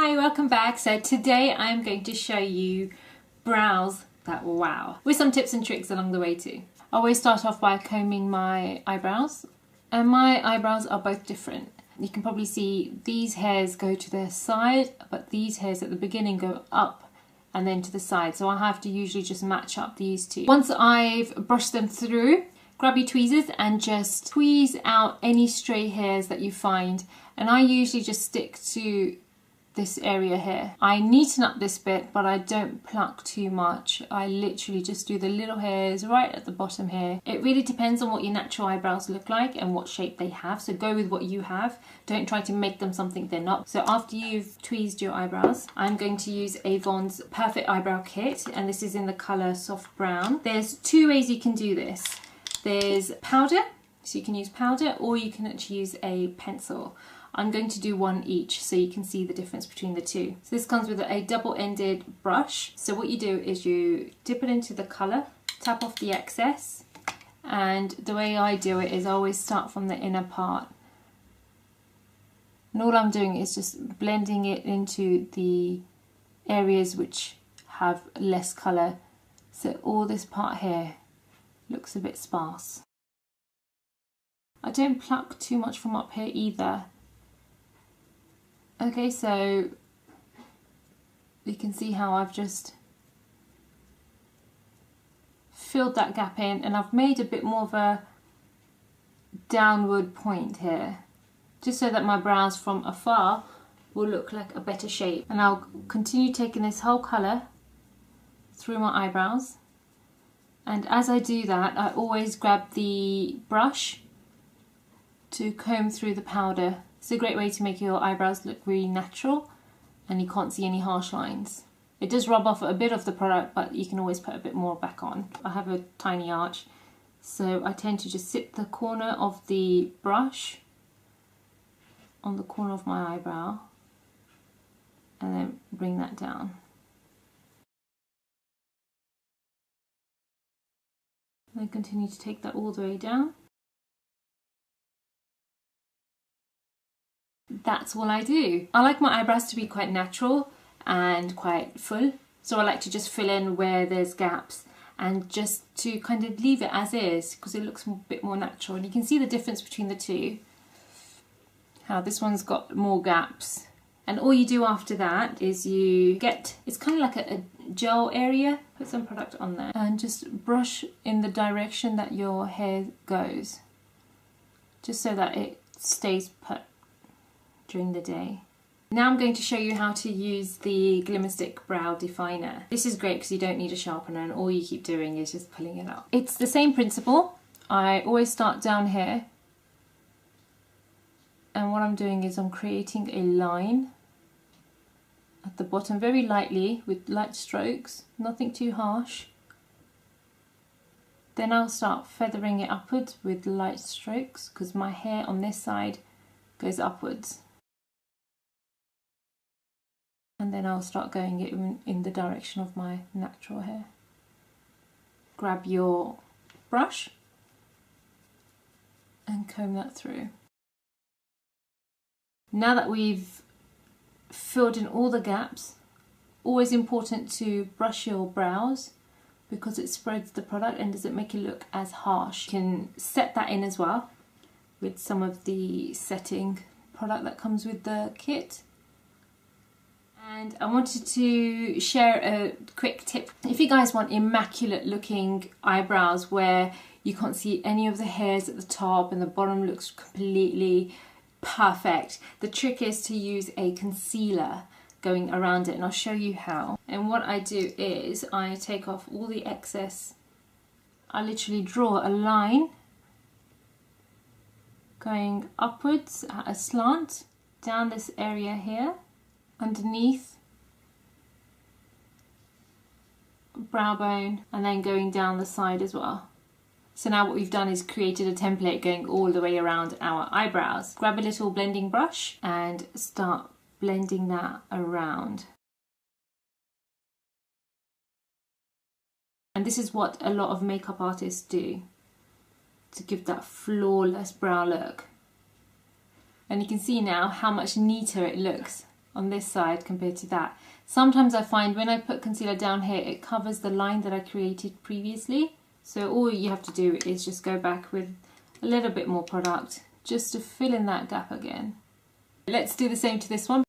Hi, welcome back. So today I'm going to show you brows that wow, with some tips and tricks along the way too. I always start off by combing my eyebrows, and my eyebrows are both different. You can probably see these hairs go to the side, but these hairs at the beginning go up and then to the side. So I have to usually just match up these two. Once I've brushed them through, grab your tweezers and just tweeze out any stray hairs that you find. And I usually just stick to this area here. I neaten up this bit, but I don't pluck too much. I literally just do the little hairs right at the bottom here. It really depends on what your natural eyebrows look like and what shape they have. So go with what you have. Don't try to make them something they're not. So after you've tweezed your eyebrows, I'm going to use Avon's Perfect Eyebrow Kit, and this is in the colour Soft Brown. There's two ways you can do this. There's powder, so you can use powder, or you can actually use a pencil. I'm going to do one each so you can see the difference between the two. So this comes with a double-ended brush. So what you do is you dip it into the colour, tap off the excess, and the way I do it is I always start from the inner part. And all I'm doing is just blending it into the areas which have less colour. So all this part here looks a bit sparse. I don't pluck too much from up here either. Okay, so you can see how I've just filled that gap in, and I've made a bit more of a downward point here, just so that my brows from afar will look like a better shape. And I'll continue taking this whole colour through my eyebrows. And as I do that, I always grab the brush to comb through the powder. It's a great way to make your eyebrows look really natural and you can't see any harsh lines. It does rub off a bit of the product, but you can always put a bit more back on. I have a tiny arch, so I tend to just sit the corner of the brush on the corner of my eyebrow and then bring that down. And then continue to take that all the way down. That's all I do. I like my eyebrows to be quite natural and quite full, so I like to just fill in where there's gaps and just to kind of leave it as is because it looks a bit more natural. And you can see the difference between the two, how this one's got more gaps. And all you do after that is you get, it's kind of like a gel area, put some product on there and just brush in the direction that your hair goes, just so that it stays put during the day. Now I'm going to show you how to use the Glimmer Stick Brow Definer. This is great because you don't need a sharpener and all you keep doing is just pulling it up. It's the same principle. I always start down here, and what I'm doing is I'm creating a line at the bottom very lightly with light strokes, nothing too harsh. Then I'll start feathering it upwards with light strokes because my hair on this side goes upwards. And then I'll start going in the direction of my natural hair. Grab your brush and comb that through. Now that we've filled in all the gaps, always important to brush your brows because it spreads the product and doesn't make it look as harsh. You can set that in as well with some of the setting product that comes with the kit. And I wanted to share a quick tip. If you guys want immaculate looking eyebrows where you can't see any of the hairs at the top and the bottom looks completely perfect, the trick is to use a concealer going around it, and I'll show you how. And what I do is I take off all the excess. I literally draw a line going upwards at a slant down this area here, underneath brow bone, and then going down the side as well. So now what we've done is created a template going all the way around our eyebrows. Grab a little blending brush and start blending that around. And this is what a lot of makeup artists do to give that flawless brow look. And you can see now how much neater it looks. on this side compared to that. Sometimes I find when I put concealer down here, it covers the line that I created previously. So all you have to do is just go back with a little bit more product just to fill in that gap again. Let's do the same to this one.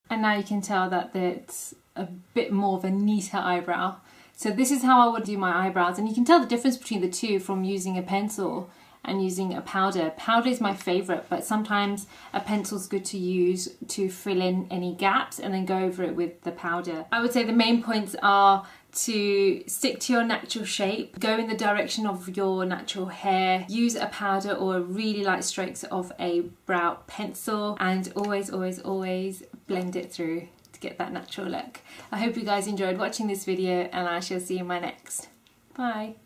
And now you can tell that it's a bit more of a neater eyebrow. So this is how I would do my eyebrows, and you can tell the difference between the two from using a pencil and using a powder. Powder is my favourite, but sometimes a pencil's good to use to fill in any gaps and then go over it with the powder. I would say the main points are to stick to your natural shape, go in the direction of your natural hair, use a powder or a really light strokes of a brow pencil, and always, always, always blend it through to get that natural look. I hope you guys enjoyed watching this video, and I shall see you in my next. Bye!